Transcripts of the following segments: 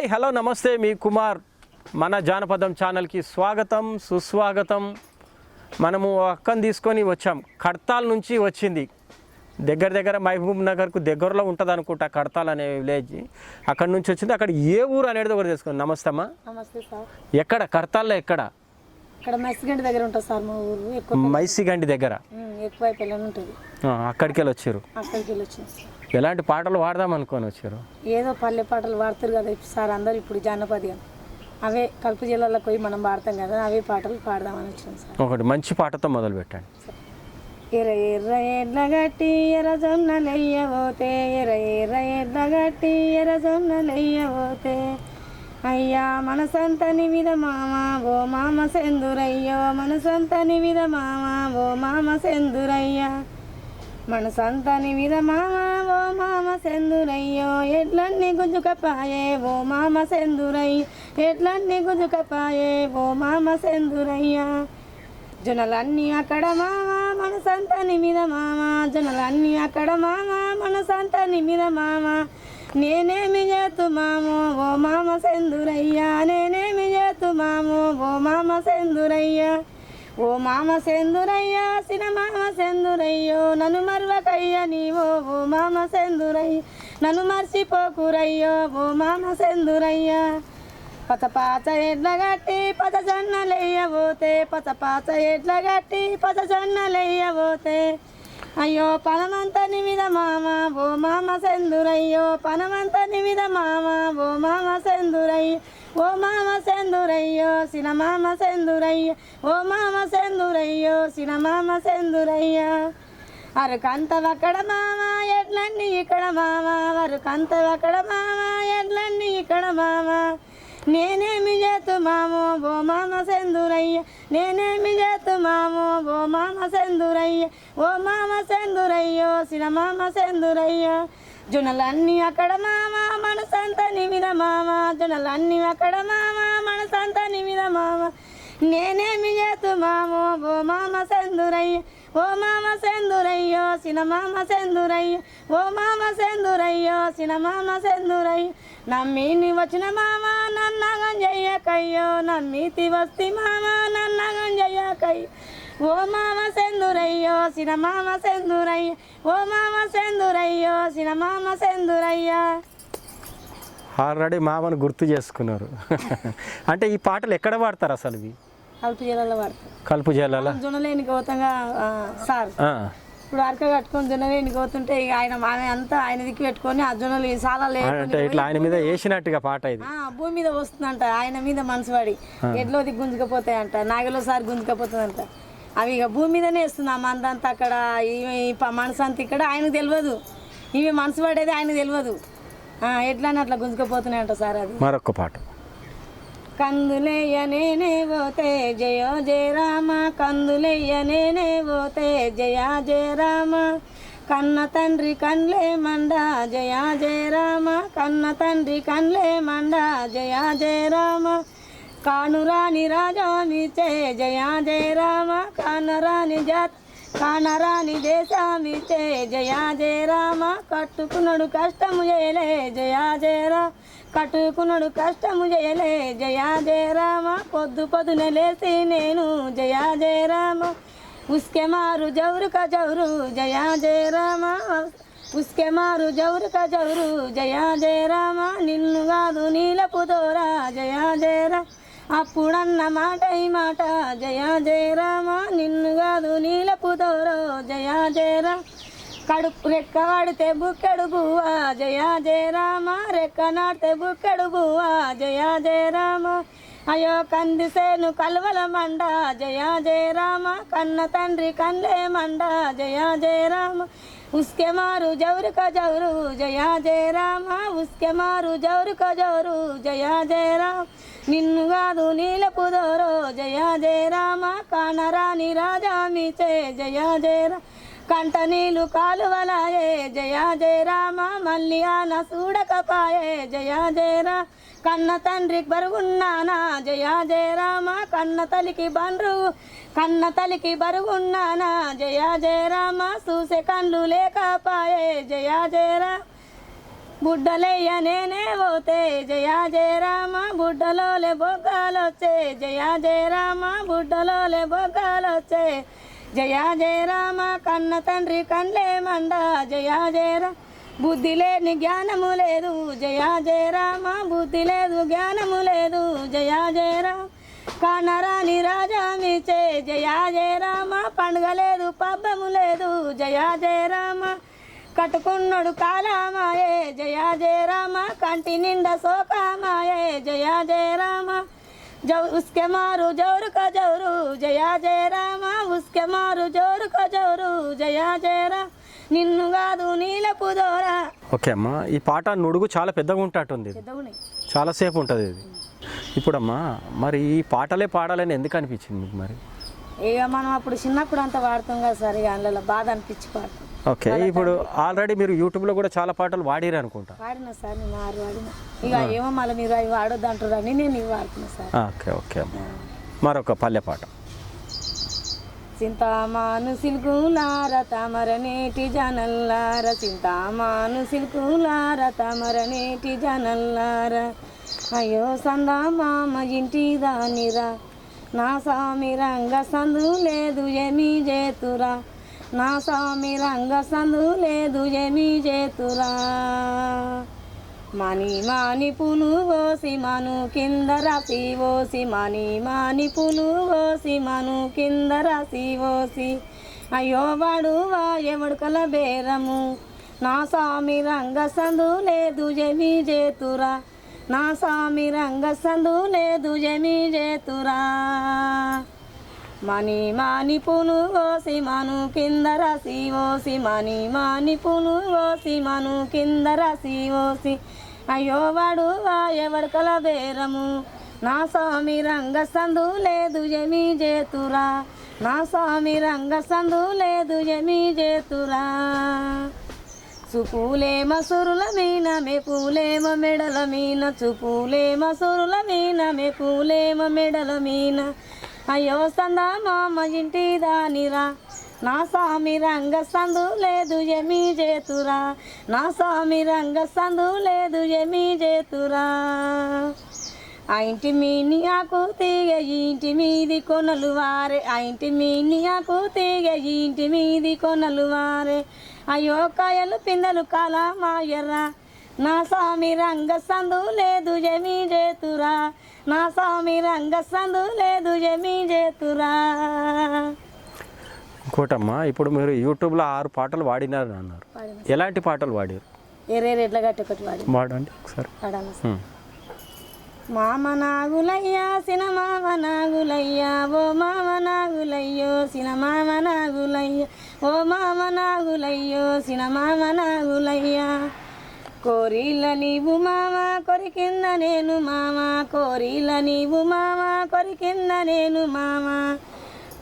Hi hello నమస్తే మీ కుమార్ మన జానపదం ఛానల్కి స్వాగతం సుస్వాగతం. మనము అక్కని తీసుకొని వచ్చాం. కడతాల్ నుంచి వచ్చింది. దగ్గర మహబూబ్ నగర్కు దగ్గరలో ఉంటుంది అనుకుంటా కడతాల్ అనే విలేజ్. అక్కడ నుంచి వచ్చింది. అక్కడ ఏ ఊరు అనేది ఒకటి తెలుసుకుంది. నమస్తే అమ్మా. నమస్తే సార్. ఎక్కడ కడతాల్లో ఎక్కడ? ఇక్కడ మైసిగండి దగ్గర ఉంటుంది సార్ మా ఊరు. ఎక్కువ మైసిగండి దగ్గర ఎక్కువ పిల్లలు ఉంటుంది. అక్కడికి వెళ్ళి వచ్చారు. అక్కడికి వెళ్ళి వచ్చింది సార్. ఎలాంటి పాటలు పాడదాం అనుకొని వచ్చారు? ఏదో పల్లె పాటలు పాడతారు కదా సార్ అందరు ఇప్పుడు జానపది అవే కలుపు జిల్లాలకు పోయి మనం పాడతాం కదా అవే పాటలు పాడదామని వచ్చినాం సార్. ఒకటి మంచి పాటతో మొదలు పెట్టండి. ఎర్ర ఎర్ర ఎడ్ల గట్టి ఎర్ర జొన్నలెయ్యబోతే ఎర్ర ఎర్ర ఎడ్ల గట్టి ఎర్ర జొన్నలెయ్యబోతే అయ్యా మనసంతని మీద మామ ఓ మామ సెందురయ్యో మనసంతని మీద మామ ఓ మామ సెందురయ్యా మనసంతని మీద మామ ఓ మామ సెందురయ్యో ఎడ్లన్నీ గుంజుకపాయే ఓ మామ సెందురయ్య ఎడ్లన్నీ గుంజుకపాయే ఓ మామ సెందురయ్యా జొన్నలన్నీ అక్కడ మామ మనసంతని మీద మామ జొన్నలన్నీ అక్కడ మామ మనసంతని మీద మామ నేనేమి చేతు మామో ఓ మామ సెందురయ్యా నేనేమి చేతు మామో ఓ మామ సెందురయ్యా ఓ మామ సెందురయ్యా సిన మామ సెందురయ్యో నన్ను మరువకయ్య నీవో ఓ మామ సెందురయ్య నన్ను మర్చిపోకురయ్యో ఓ మామ సెందురయ్యా పచపాచ ఎడ్ల గట్టి పచ జొన్నలెయ్యబోతే పచపాచ ఎడ్ల గట్టి పచ జొన్నలెయ్యబోతే అయ్యో పనమంతని మీద మామ ఓ మామ సెందురయ్యో పనమంతని మీద మామ ఓ మామ సెందురయ్య ఓ మామ సెందురయ్యో సిన మామ సెందురయ్య ఓ మామ సెందురయ్యో సిన మామ సెందురయ్య అరకంత అక్కడ మామ ఎడ్లన్నీ ఇక్కడ మామ అరకంత అక్కడ మామ ఎడ్లన్నీ ఇక్కడ మామ నేనేమి చేతు మామో ఓ మామ సెందురయ్య నేనేమి చేతు మామో ఓ మామ సెందురయ్య ఓ మామ సెందురయ్యో సిన మామ సెందురయ్య జొన్నలన్నీ అక్కడ మామ మనసంతని మీద మామ జొన్నలన్నీ అక్కడ మామ మనసంతని మీద మామ నేనేమి చేతు మామో ఓ మామ సెందురయ్య ఓ మామ సెందురయ్యో సిన మామ సెందురయ్య ఓ మామ సెందురయ్యో సిన మామ సెందురయ్య నమ్మిని వచ్చిన మామ నన్నగం చెయ్యకయ్యో నమ్మితి వస్తి మామ నన్నగం చెయ్యకయ్యో ఓ మామ సెందురయ్యో సిన మామ సెందురయ్య ఓ మామ సెందురయ్యో సిన మామ సెందురయ్య. ఆల్రెడీ మామను గుర్తు చేసుకున్నారు. అంటే ఈ పాటలు ఎక్కడ పాడతారు అసలు? ఇవి కలుపు జిల్లాలో వాడతారు. కలుపు జిల్లాలో జొన్నలేని గౌతంగా సార్ ఇప్పుడు అరక కట్టుకొని జొన్నలేని గోతుంటే ఇక ఆయన అంతా ఆయన దిక్కు పెట్టుకొని ఆ జొన్నలు చాలా అంటే ఇట్లా ఆయన మీద వేసినట్టుగా పాట ఇది భూమి మీద వస్తుందంట ఆయన మీద మనసు పడి ఎడ్లో దిక్కు గుంజుకపోతాయంట నాగలో సారి గుంజుకపోతుందంట అవి ఇక భూమి మీదనే వేస్తుంది ఆ మందంతా అక్కడ మనసు అంతా ఇక్కడ ఆయనకు తెలియదు ఇవి మనసు పడేది ఆయనకు తెలియదు ఎట్లా అని అట్లా గుంజుకపోతున్నాయంట సార్. అది మరొక పాట. కందులయ్య నేనే పోతే జయో జయ రామ కందులయ్య నేనే పోతే జయ జయ రామ కన్న తండ్రి కన్లే మండ జయ జయ రామ కన్న తండ్రి కన్లే మండ జయ జయ రామ కానురాని రాజామిచే జయ జయ రామ కానరాని కానరాని దేశామిచే జయ జయ రామ కట్టుకున్నాడు కష్టము చేయలే జయ జయ రామ కట్టుకున్నాడు కష్టము చేయలే జయ జయ రామ పొద్దునే లేసి నేను జయ జయ రామ ఉస్కే మారు జౌరు క జౌరు జయ జయ రామ ఉస్కే మారు జౌరు క జౌరు జయ జయ రామ నిన్ను కాదు నీలపు దోరా జయ జయ రామ అప్పుడన్న మాట ఈ మాట జయ జయ రామ నిన్ను కాదు నీలపు దోరో జయ జయ రామ కడుపు రెక్క వాడితే బుక్కెడు బువ్వా జయ జయ రామ రెక్క నాటితే బుక్కెడు బువ్వా జయ జయ రామ అయ్యో కందిసేను కలువల మండ జయ జయ రామ కన్న తండ్రి కన్లే మండ జయ జయ రామ ఉస్కే మారు జౌరు క జౌరు జయ జయ రామ ఉస్కే మారు జౌరు క జౌరు జయ జయ రామ నిన్ను కాదు నీలపు దోరో జయ జయ రామ కానరాని రాజామిచే జయ జయ రామ కంట నీళ్ళు కాలువలాయే జయ జయ రామ మళ్ళీ ఆన చూడకపాయే జయ జయ రామ కన్న తండ్రికి బరుగున్నానా జయ జయ రామ కన్న తలికి బరుగున్నానా జయ జయ రామ చూసే కళ్ళు లేకపాయే జయ జయ రామ బుడ్డలయ్య నేనే పోతే జయ జయ రామ బుడ్డలోలే బొగ్గాలొచ్చే జయ జయ రామ బుడ్డలోలే బొగ్గాలొచ్చే జయ జయ రామ కన్న తండ్రి కండ్లే మండ జయ జయ రామ బుద్ధి లేని జ్ఞానము లేదు జయ జయ రామ బుద్ధి లేదు జ్ఞానము లేదు జయ జయ రామ కానరాని రాజామిచే జయ జయ రామ పండుగ లేదు పబ్బము లేదు జయ జయ రామ కట్టుకున్నాడు కాలమాయే జయ జయ రామ కంటి నిండా శోకమాయే జయ జయ రామ उसके मारू जोरू का जोरू जया जय राम उसके मारू जोरू का जोरू जया जय राम నిన్ను కాదు నీలపు దోరా. ఓకే అమ్మా, ఈ పాట నుడుగు చాలా పెద్దగా ఉంటట్టుంది, చాలాసేపు ఉంటుంది ఇది. ఇప్పుడమ్మా మరి ఈ పాటలే పాడాలని ఎందుకు అనిపించింది మీకు మరి? ఇక మనం అప్పుడు చిన్నప్పుడు అంతా పాడుతాం కదా సార్, ఇక అందులో బాధ అనిపించి పాడతాం. ఓకే, ఇప్పుడు ఆల్రెడీ మీరు యూట్యూబ్లో కూడా చాలా పాటలు వాడిరు అనుకుంటా. వాడినా సార్, నేను 6 వాడినా. ఇక ఏమో మళ్ళీ మీరు అవి వాడొద్దు అంటారని నేను ఇవి వాడుతున్నా సార్. ఓకే ఓకే అమ్మా, మరొక పల్లె పాట. చింతామాను సిల్కులార తమరనేటి జనల్లార చింతామాను సిల్కులార తమరనేటి జనల్లార అయ్యో సందా మామ ఇంటి దానిరా నా స్వామి రంగ సందు లేదు ఏమీ చేతురా నా స్వామి రంగ సందు లేదు ఏమీ చేతురా మాని మాని పులు ఓసి మను కింద రాసి ఓసి మాని మాని పులు ఓసి మను కింద రాసి ఓసి అయ్యో వాడువా ఎవడుకల బేరము నా స్వామి రంగ సందు లేదు ఏమీ చేతురా నా స్వామి రంగ సందు లేదు ఏమీ చేతురా మని మాని పులు ఓసి మను కింద రాసి ఓసి మని మాని పులు ఓసి మను కింద రాసి ఓసి అయ్యో వాడువా ఎవడుకల బేరము నా స్వామి రంగ సందు లేదు ఏమీ చేతురా నా స్వామి రంగ సందు లేదు ఏమీ చేతురా చూపులే మసురుల మీన మెప్పులేమ మెడల మీన చూపులే మసురుల మీన మెప్పులేమ మెడల మీన అయ్యో సందా మామ ఇంటి దానిరా నా స్వామి రంగ సందు లేదు ఏమీ చేతురా నా స్వామి రంగ సందు లేదు ఏమీ చేతురా ఆ ఇంటి మీని ఆకు తీగ ఇంటి మీది కొనలు వారే ఆ ఇంటి మీని ఆకు తీగ ఇంటి మీది కొనలు వారే అయ్యో కాయలు పిందెలు కాలమాయరా నా స్వామి రంగ సందు లేదు ఏమీ చేతురా నా స్వామి రంగ సందు లేదు ఏమీ చేతురా. ఇంకోటమ్మా, ఇప్పుడు మీరు యూట్యూబ్లో 6 పాటలు వాడినారు అన్నారు, ఎలాంటి పాటలు వాడారు? ఎర్రేరు ఎట్లా గట్టి ఒకటి వాడండి ఒకసారి. మామ నాగులయ్యా సిన మామ నాగులయ్యా ఓ మామ నాగులయ్యో సిన మామ నాగులయ్యా ఓ మామ నాగులయ్యో సిన మామ నాగులయ్యా కోరిల నీవు మామ కొరికింద నేను మామ కోరిల నీవు మామ కొరికింద నేను మామ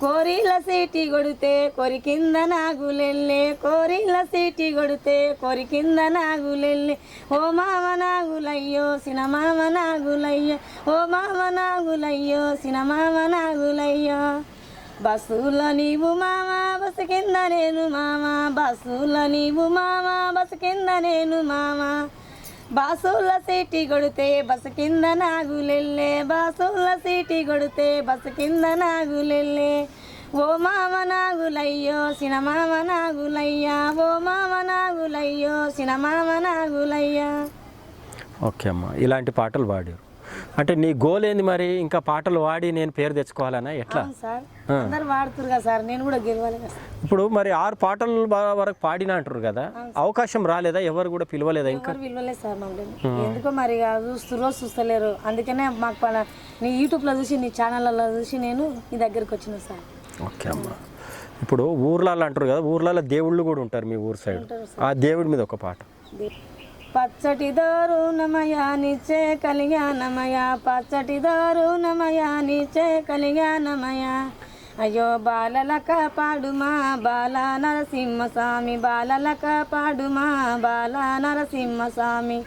కోరిల సీటి కొడితే కొరికింద నాగులెల్లే కోరిల సీటి కొడితే కొరికింద నాగులెల్లే ఓ మామ నాగులయ్యో సిన మామ నాగులయ్యో ఓ మామ నాగులయ్యో సిన మామ నాగులయ్యో బస్సుల నీవు మామ బస్సు కింద నేను మామ బస్సుల నీవు మామ బస్సు కింద నేను మామ బాసుల సీటి కొడితే బస్సు కింద నాగులెల్లే బాసుల సీటి కొడితే బస్సు కింద నాగులెల్లే ఓ మామ నాగులయ్యో సిన మామ నాగులయ్యా ఓ మామ నాగులయ్యో సిన మామ నాగులయ్యా. ఓకే అమ్మా, ఇలాంటి పాటలు పాడారు అంటే నీ గోల్ ఏంది మరి? ఇంకా పాటలు వాడి నేను పేరు తెచ్చుకోవాలనా ఎట్లా? సార్ అందరు వాడుతురు కదా సార్, నేను కూడా గెలవాలి కదా. ఇప్పుడు మరి 6 పాటలు వరకు పాడిన అంటారు కదా, అవకాశం రాలేదా? ఎవరు కూడా పిలవలేదా? ఇంకా పిలవలేదు సార్ మమ్మల్ని, ఎందుకో మరి రోజు చూస్తలేరు. అందుకనే మాకు నీ యూట్యూబ్లో చూసి నీ ఛానళ్ళలో చూసి నేను నీ దగ్గరికి వచ్చిన సార్. ఓకే అమ్మా, ఇప్పుడు ఊర్లలో అంటారు కదా, ఊర్లలో దేవుళ్ళు కూడా ఉంటారు మీ ఊరు సైడ్, ఆ దేవుడి మీద ఒక పాట. పచ్చటి దారుణమయా నిచ్చే కళ్యాణమయ పచ్చటి దారుణమయా నిచ్చే కళ్యాణమయ అయ్యో బాలలక పాడుమా బాల నరసింహస్వామి బాలలక పాడుమా బాల నరసింహస్వామి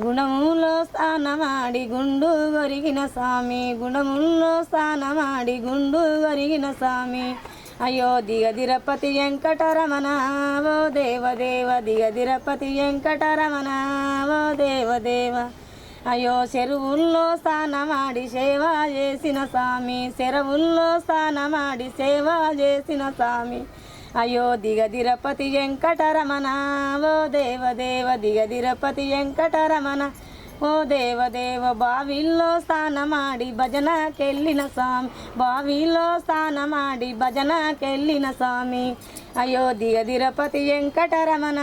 గుణములో స్థానమాడి గుండు గొరిగిన స్వామి గుణములో స్థానమాడి గుండు గొరిగిన స్వామి అయ్యో దిగదిరపతి వెంకటరమణ ఓ దేవదేవ దిగదిరపతి వెంకటరమణ ఓ దేవదేవ అయ్యో చెరువుల్లో స్నానమాడి సేవ చేసిన స్వామి చెరువుల్లో స్నానమాడి సేవ చేసిన స్వామి అయ్యో దిగదిరపతి వెంకటరమణ ఓ దేవదేవ దిగదిరపతి వెంకటరమణ ఓ దేవదేవ బావిల్లో స్నానమాడి భజనకెళ్ళిన స్వామి బావిలో స్నానమాడి భజనకెళ్ళిన స్వామి అయ్యో దిగదిరపతి వెంకటరమణ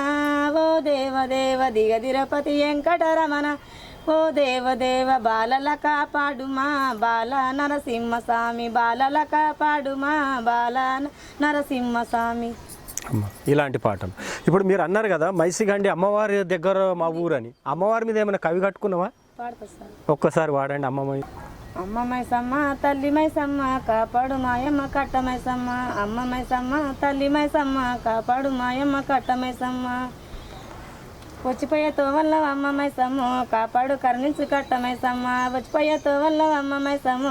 ఓ దేవదేవ దిగదిరపతి వెంకటరమణ ఓ దేవదేవ బాలల కాపాడుమా బాల నరసింహస్వామి బాలల కాపాడుమా బాల నరసింహస్వామి. ఇలాంటి పాటలు ఇప్పుడు మీరు అన్నారు కదా మైసిగండి అమ్మవారి దగ్గర మా ఊరని, అమ్మవారి మీద ఏమైనా కవి కట్టుకున్నావా? పాడతా సార్. ఒక్కసారి వాడండి. అమ్మ మైసమ్మ తల్లి మైసమ్మ కాపాడు మాయమ్మ కట్ట మైసమ్మ అమ్మ మైసమ్మ తల్లి మైసమ్మ కాపాడు మాయమ్మ కట్ట మైసమ్మ వచ్చిపోయేతో వల్ల అమ్మ మైసమ్మ కాపాడు కరుణించు కట్ట మైసమ్మ వచ్చిపోయేతో వల్ల అమ్మ మైసమ్మ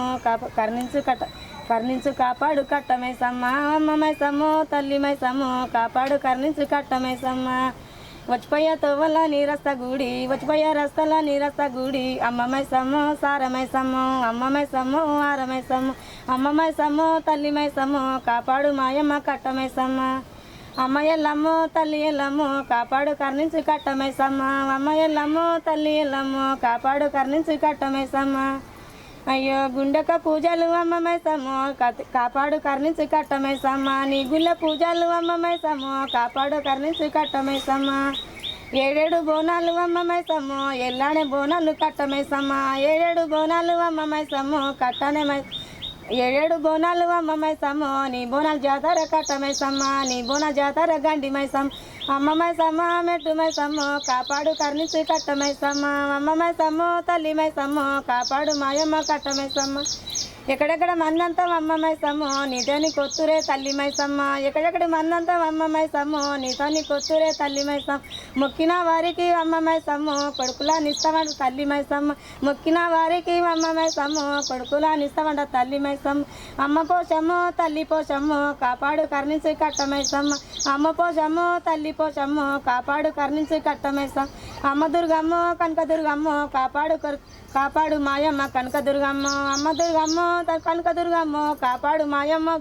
కరుణించు కాపాడు కట్ట మైసమ్మ అమ్మ మైసమ్మ తల్లి మైసమ్మ కాపాడు కరుణించు కట్ట మైసమ్మ వచ్చిపోయేతో వల్ల నీరస్త గుడి వచ్చిపోయే రస్తల నీరస్త గుడి అమ్మ మైసమ్మ సార మైసమ్మ అమ్మ మైసమ్మ ఆర మైసమ్మ అమ్మ మైసమ్మ తల్లి మైసమ్మ కాపాడు మాయమ్మ కట్ట మైసమ్మ అమ్మ ఎల్లమ్మ తల్లి ఎల్లమ్మ కాపాడు కరుణించు కట్ట మైసమ్మ అమ్మ ఎల్లమ్మ తల్లి ఎల్లమ్మ కాపాడు కరుణించు కట్ట మైసమ్మ అయ్యో గుండెక పూజలు అమ్మ మైసమ్మ కాపాడు కరుణించు కట్ట మైసమ్మ నీ గుళ్ళ పూజలు అమ్మ మైసమ్మ కాపాడు కరుణించు కట్ట మైసమ్మ ఏడేడు బోనాలు అమ్మ మైసమ్మ ఎల్లాడే బోనాలు కట్ట మైసమ్మ ఏడేడు బోనాలు అమ్మ మైసమ్మ కట్టనే ఏడేడు బోనాలు అమ్మ మైసమ్మ నీ బోనాలు జాతర కట్ట మైసమ్మ నీ బోనాల జాతర గండి మైసమ్మ అమ్మ మైసమ్మ మెట్టు మైసమ్మ కాపాడు కరుణించు కట్ట మైసమ్మ అమ్మ మైసమ్మ తల్లి మైసమ్మ కాపాడు మాయమ్మ కట్ట మైసమ్మ ఎక్కడెక్కడ మందంతా అమ్మ మైసమ్మ నీతోని కొత్తురే తల్లి మైసమ్మ ఎక్కడెక్కడ మందంతా అమ్మ మైసమ్మ నీతోని కొత్తురే తల్లి మైసమ్మ మొక్కిన వారికి అమ్మ మైసమ్మ కొడుకులానిస్తామంట తల్లి మైసమ్మ మొక్కిన వారికి అమ్మ మైసమ్మ కొడుకులానిస్తామంట తల్లి మైసమ్మ అమ్మ పోషమ్మ తల్లి పోషమ్మ కాపాడు కరుణించు కట్ట మైసమ్మ అమ్మ పోషమ్మ తల్లి పోషమ్మ కాపాడు కరుణించు కట్ట మైసమ్మ అమ్మ దుర్గమ్మ కనక దుర్గమ్మ కాపాడు మాయమ్మ కనక దుర్గమ్మ అమ్మ దుర్గమ్మ కనక దుర్గమ్మ కాపాడు మాయమ్మ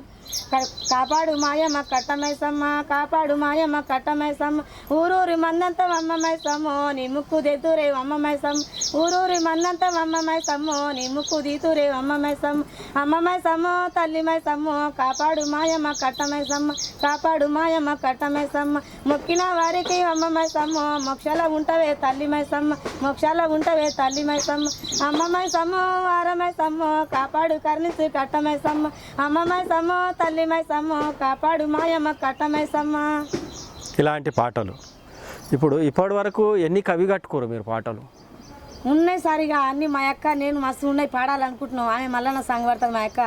కట్ట మైసమ్మ కాపాడు మాయమ్మ కట్ట మైసమ్మ ఊరూరి మందంతా అమ్మ మైసమ్మ నీ ముక్కు దితురే అమ్మ మైసమ్మ ఊరూరి మందంతా అమ్మ మైసమ్మ నీ ముక్కు దితురే అమ్మ మైసమ్మ తల్లి మైసమ్మ కాపాడు మాయమ్మ కట్ట మైసమ్మ కాపాడు మాయమ్మ కట్ట మైసమ్మ మొక్కిన వారికి అమ్మ మైసమ్మ మోక్షాల ఉంటవే తల్లి మైసమ్మ మోక్షాల ఉంటవే తల్లి మైసమ్మ అమ్మ మైసమ్మ వార మైసమ్మ కాపాడు కరుణించు కట్ట మైసమ్మ అమ్మ మైసమ్మ తల్లి మైసమ్మ కాపాడు మాయమ్మ కట్ట మైసమ్మ. ఇలాంటి పాటలు ఇప్పుడు ఇప్పటి వరకు ఎన్ని కవి కట్టుకోరు మీరు పాటలు? ఉన్నాయి సరిగా అన్ని మా అక్క నేను మస్తు ఉన్నాయి పాడాలనుకుంటున్నావు ఆమె మల్లన్న సాంగ్ పడుతుంది మా అక్క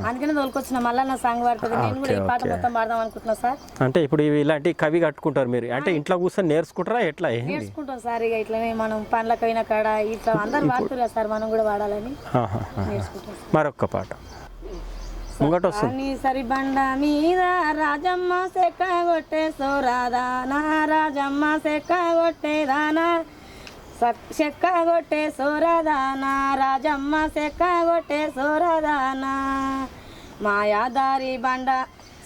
అందుకనే తోలుకొచ్చిన మల్లన్న సాంగ్ పడుతుంది నేను కూడా ఈ పాట మొత్తం పాడదాం అనుకుంటున్నా సార్. అంటే ఇప్పుడు ఇలాంటి కవి కట్టుకుంటారు మీరు అంటే ఇంట్లో కూర్చొని నేర్చుకుంటారా ఎట్లా? నేర్చుకుంటాం సార్ ఇక ఇట్లనే మనం పండ్లకు అయిన కాడ ఇట్లా అందరు వాడుతున్నారు సార్ మనం కూడా వాడాలని నేర్చుకుంటాం. మరొక్క పాట సరి బండ మీద రాజమ్మ సెక్క కొట్టే సోరాదానా రాజమ్మ సెక్క కొట్టేదానా చెక్క కొట్టే సోరదానా రాజమ్మ చెక్క కొట్టే సోరదానా మాయాదారి బండ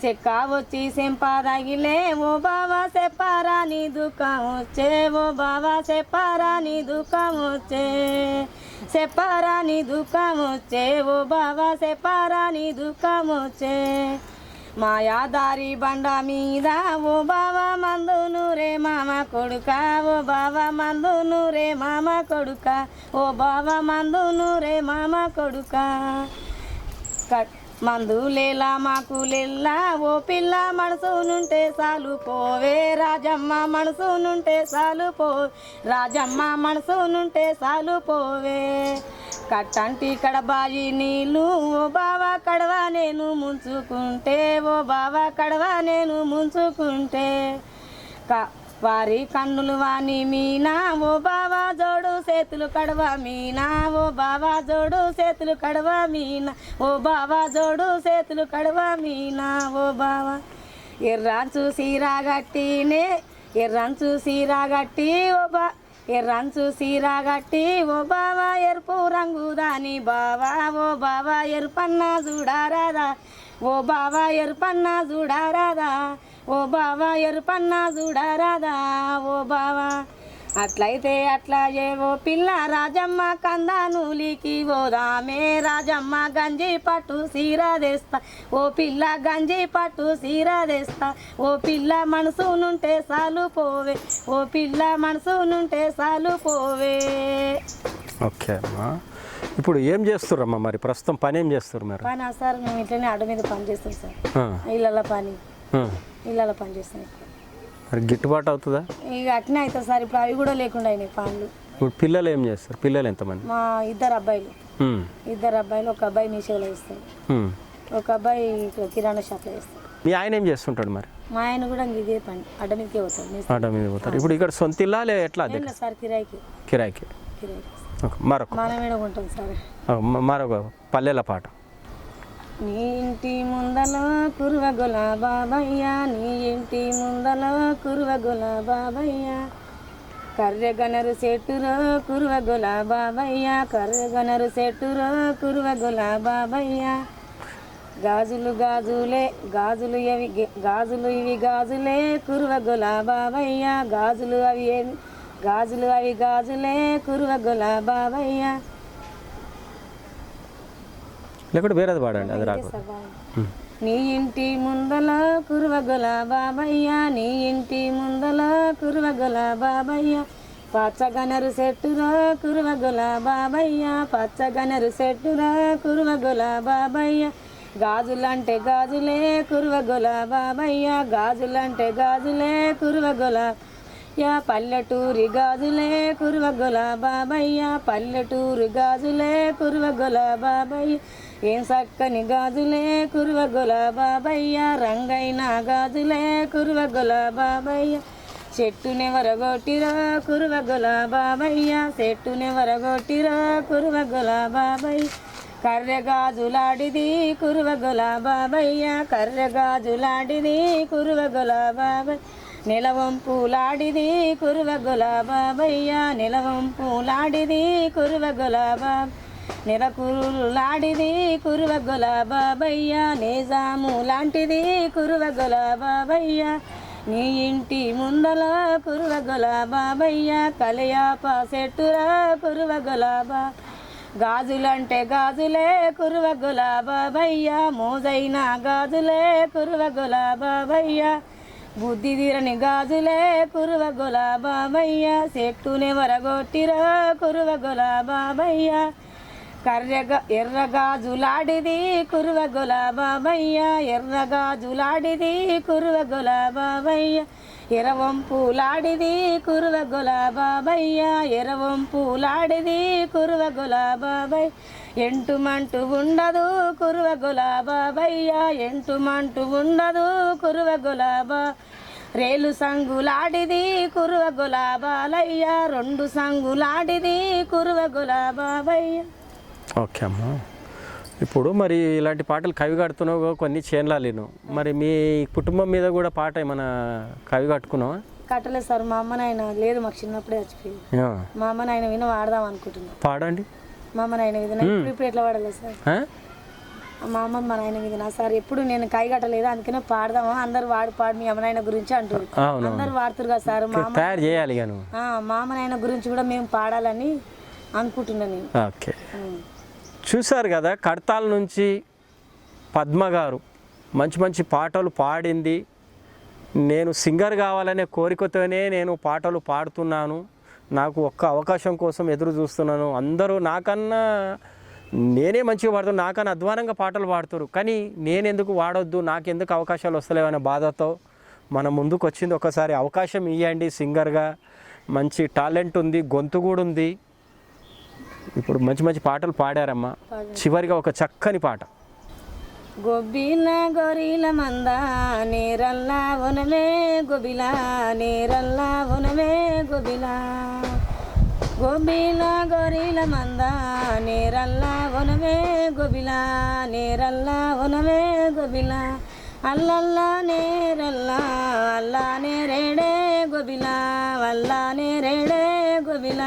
చెక్క వచ్చి సెంపాదగిలే ఓ బావా చెప్పారా నీ దుఃఖం వచ్చే ఓ బావా చెప్పారా నీ దుఃఖం వచ్చే చెప్పారా నీ దుఃఖం వచ్చే ఓ బావా చెప్పారా నీ దుఃఖం వచ్చే మాయాదారి బండ మీద ఓ బావా మందును రే మామ కొడుక ఓ బావా మందును రే మామ కొడుక ఓ బావా మందును రే మామ కొడుక మందులేలా మాకు లెల్లా ఓ పిల్ల మనసునుంటే చాలు పోవే రాజమ్మ మనసునుంటే చాలు పో రాజమ్మ మనసునుంటే చాలు పోవే కట్టంటి కడబాయి నీళ్ళు ఓ బావా కడవా నేను ముంచుకుంటే ఓ బావా కడవా నేను ముంచుకుంటే వారి కన్నులు వాణి మీనా ఓ బావా జోడు చేతులు కడవ మీనా ఓ బావా జోడు చేతులు కడవ మీనా ఓ బావా జోడు చేతులు కడవ మీనా ఓ బావా ఎర్రాంచు సీరాగట్టినే ఎర్రంచు సీరాగట్టి ఎర్రంచు సీరాగట్టి ఓ బావా ఎరుపు రంగు దాని బావా ఓ బావా ఎరుపన్న చూడారాదా ఓ బావా ఎరుపన్న చూడారాదా ఓ బావా ఎరుపన్న చూడారాదా ఓ బావా అట్లయితే అట్లా ఓ పిల్ల రాజమ్మ కందానూలికి ఓదామే రాజమ్మ గంజి పట్టు సీరాదేస్తా ఓ పిల్ల గంజి పట్టు సీరాదేస్తా ఓ పిల్ల మనసు నుంటే సాలు పోవే ఓ పిల్ల మనసు నుంటే సాలు పోవే. ఓకే అమ్మా, ఇప్పుడు ఏం చేస్తుర్రమ్మా మరి ప్రస్తుతం పని ఏం చేస్తారు మీరు? పని సార్ మేము ఇట్లనే అడ్డ మీద పని చేస్తాం సార్, ఇళ్ళల్లో పని ఇళ్ళల్లో పని చేస్తాం. మరి గిట్టుబాటు అవుతుందా? ఇక అట్నే అవుతుంది సార్, ఇప్పుడు అవి కూడా లేకుండా అయినాయి పనులు. ఇప్పుడు పిల్లలు ఏం చేస్తారు? పిల్లలు ఎంతమంది? మా ఇద్దరు అబ్బాయిలు ఒక అబ్బాయి మీషోలో వేస్తాడు, ఒక అబ్బాయి ఇక్కడ కిరాణా షాప్లో వేస్తాడు. మీ ఆయన ఏం చేస్తుంటాడు మరి? మా ఆయన కూడా ఇదే పని అడ్డ మీదకే పోతాడు. అడ్డ మీద పోతారు. ఇప్పుడు ఇక్కడ సొంత ఇల్లా ఎట్లా? సార్ కిరాయికి కిరాయికి. మరొక మనం కూడా ఉంటాం సార్. మరొక పల్లెల పాట. నీ ఇంటి ముందల కురువగొల బాబయ్య నీ ఇంటి ముందల కురువగొల బాబయ్య కర్రెగనరు చెట్టురో కురువగొల బాబయ్య కర్రెగనరు చెట్టురో కురువగొల బాబయ్య గాజులు గాజులే గాజులు ఇవి గాజులే కురువగొల బాబయ్య గాజులు అవి గాజులే కురువగొల బాబయ్య. లేకుంటే వేరేది పాడండి, అది రాకు. నీ ఇంటి ముందల కురువగొల బాబయ్య నీ ఇంటి ముందల కురువగొల బాబయ్య పచ్చగనరు చెట్టురా కురువగొల బాబయ్య పచ్చగనరు చెట్టురా కురువగొల బాబయ్య గాజులంటే గాజులే కురువగొల బాబయ్య గాజులంటే గాజులే కురువగొల యా పల్లెటూరి గాజులే కురువగొల బాబయ్య పల్లెటూరి గాజులే కురువగొల బాబయ్య ఏం చక్కని గాజులే కురువగొల బాబయ్య రంగైన గాజులే కురువగొల బాబయ్య చెట్టునెవరగొట్టిరా కురువగొల బాబయ్య చెట్టునెవరగొట్టిరా కురువగొల బాబయ్య కర్రెగాజులాడిది కురువగొల బాబయ్య కర్రెగాజులాడిది కురువగొల బాబయ్య నిలవంపులాడిది కురువగొల బాబయ్య నిలవంపులాడిది కురువగొల బాబ నిరకురులాడిది కురువగొల బాబయ్య నిజాము లాంటిది కురువగొల బాబయ్య నీ ఇంటి ముందల కురువగొల బాబయ్య కలయాప చెట్టురా కురువగొల బా గాజులంటే గాజులే కురువగొల బాబయ్య మోజైన గాజులే కురువగొల బాబయ్య బుద్ధి తీరని గాజులే కురువగొల బాబయ్య చెట్టునెవరగొట్టిరా కురువగొల బాబయ్య ఎర్రగాజులాడిది కురువగొల బాబయ్య ఎర్రగాజులాడిది కురువగొల బాబయ్య ఎరవంపులాడిది కురువగొల బాబయ్య ఎరవంపులాడిది కురువగొల బాబయ్య ఎంటుమంటు ఉండదు కురువగొల బాబయ్య ఎంటుమంటు ఉండదు కురువగొల బా రేలు సంగులాడిది కురువగొల బాలయ్య రెండు సంగులాడిది కురువగొల బాబయ్య. ఓకే అమ్మా, ఇప్పుడు మరి ఇలాంటి పాటలు కవి కడుతున్నావు, కొన్ని చేన్లాలేను, మరి మీ కుటుంబం మీద కూడా పాట ఏమైనా కవి కట్టుకున్నావా? కట్టలేదు సార్, మా అమ్మ నాయన లేదు, మాకు చిన్నప్పుడే చచ్చిపోయింది. మా అమ్మ నాయన విన వాడదాం అనుకుంటున్నాం. పాడండి. మా అమ్మ నాయన విధ ఇప్పుడు ఎట్లా వాడలేదు సార్? మా అమ్మ మా నాయన విధనా సార్, ఎప్పుడు నేను కై కట్టలేదు, అందుకనే పాడదామా అందరు పాడు మీ అమ్మ నాయన గురించి అంటారు, అందరు వాడుతారు కదా సార్. తయారు చేయాలి, మా అమ్మ నాయన గురించి కూడా మేము పాడాలని అనుకుంటున్నాను. ఓకే, చూశారు కదా కడతాల నుంచి పద్మ గారు మంచి మంచి పాటలు పాడింది. నేను సింగర్ కావాలనే కోరికతోనే నేను పాటలు పాడుతున్నాను, నాకు ఒక్క అవకాశం కోసం ఎదురు చూస్తున్నాను. అందరూ నాకన్నా నేనే మంచిగా పాడుతున్నాను, నాకన్నా అధ్వానంగా పాటలు పాడుతారు, కానీ నేనెందుకు వాడొద్దు, నాకెందుకు అవకాశాలు వస్తలేవనే బాధతో మన ముందుకు వచ్చింది. ఒకసారి అవకాశం ఇవ్వండి, సింగర్గా మంచి టాలెంట్ ఉంది, గొంతు కూడా ఉంది. ఇప్పుడు మంచి మంచి పాటలు పాడారమ్మా. చివరిగా ఒక చక్కని పాట. గొబ్బిల గొరిల మంద నేరల్లా వనమే గొబిల నేరల్లా వనమే గొబిల గొబ్బిల గొరిల మంద నేరల్లా వనమే గొబిల నేరల్లా వనమే గొబిల అల్లల్లా నేరల్లా అల్లా నేరేడే గొబిల అల్లా నేరేడే గొబిల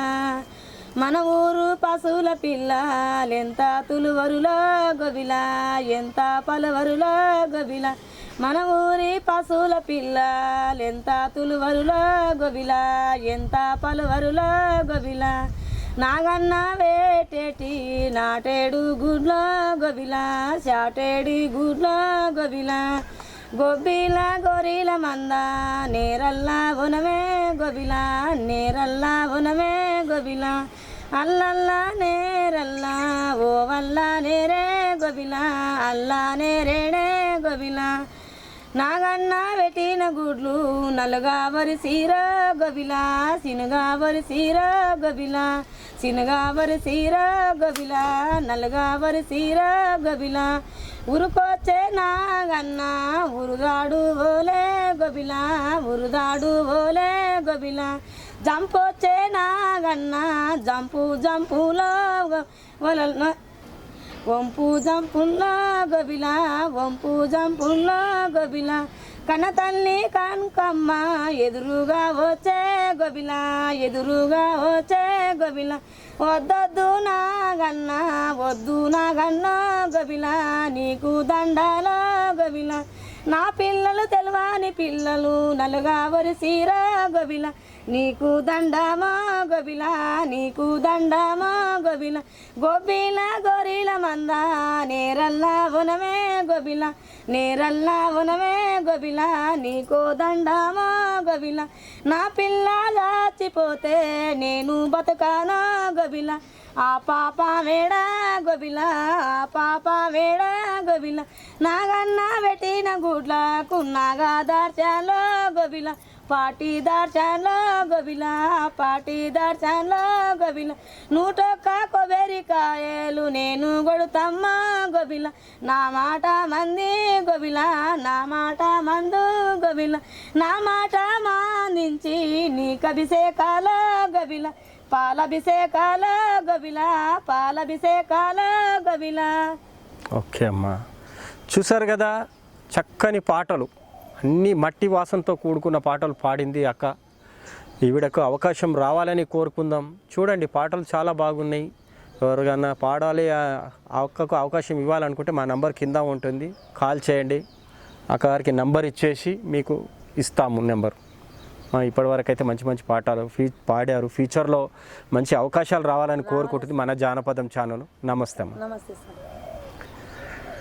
మన ఊరు పశువుల పిల్లలెంత తులువరులో గొబిల ఎంత పలువరులో గొబిల మన ఊరి పశువుల పిల్లలెంత తులువరులో గొబిల ఎంత పలువరులో గొబిల నాగన్న వేటేటి నాటేడు గుడ్ల గొబిల చాటేడి గుడ్ల గొబిల గొబ్బిల గొరిల మంద నేరల్లా వనమే గొబిల నేరల్లా వనమే గొబిల అల్లల్లా నేరల్లా ఓ వల్లా నేరే గొబిల అల్లా నేరేడే గొబిల నాగన్న పెట్టిన గుడ్లు నలుగా వరిసీర గొబిల సినుగా వరిసీర గొబిల సినుగా వరిసీర గొబిల నలుగా వరిసీర గొబిల ఉరుకొచ్చే నాగన్న ఉరుదాడు ఓలే గొబిల ఉరుదాడు ఓలే గొబిల జంపొచ్చే నాగన్న జంపు జంపులో వల వంపు జంపుల్లో గొబిల వంపు జంపుల్లో గొబిల కన్న తల్లి కనకమ్మ ఎదురుగా వచ్చే గొబిల ఎదురుగా వచ్చే గొబిల వద్దొద్దు నాగన్న వద్దు నాగన్న గొబిల నీకు దండాల గొబిల నా పిల్లలు తెలవాని పిల్లలు నలుగా వరిసీర గొబిల నీకు దండమా గొబిల నీకు దండమా గొబిల గొబ్బిల గొరిల మంద నేరల్లా వనమే గొబిల నేరల్లా వనమే గొబిల నీకు దండమా గొబిల నా పిల్ల దాచిపోతే నేను బతకానా గొబిల ఆ పాప వేడ గొబిల ఆ పాప వేడ గొబిల నాగన్న పెట్టిన గుడ్లకు నాగా దార్చాలో గొబిల పాటి దార్చాలో గొబిల పాటి దార్చాలో గొబిల 101 కొబ్బరికాయలు నేను కొడుతమ్మా గొబిల నా మాట మంది గొబిల నా మాట మందు గొబిల నా మాట మాందించి నీకభిషేకాల గొబిల పాలభిషేకాల గొబిల పాలభిషేకాల గొబిల. ఓకే అమ్మా, చూసారు కదా చక్కని పాటలు, అన్ని మట్టి వాసనతో కూడుకున్న పాటలు పాడింది అక్క. ఈవిడకు అవకాశం రావాలని కోరుకుందాం. చూడండి పాటలు చాలా బాగున్నాయి. ఎవరికన్నా పాడాలి, అక్కకు అవకాశం ఇవ్వాలనుకుంటే మా నంబర్ కింద ఉంటుంది, కాల్ చేయండి. అక్కగారికి నంబర్ ఇచ్చేసి మీకు ఇస్తాము నెంబర్. ఇప్పటివరకు అయితే మంచి మంచి పాటలు పాడారు. ఫ్యూచర్లో మంచి అవకాశాలు రావాలని కోరుకుంటుంది మన జానపదం ఛానల్. నమస్తే అమ్మ. నమస్తే సార్.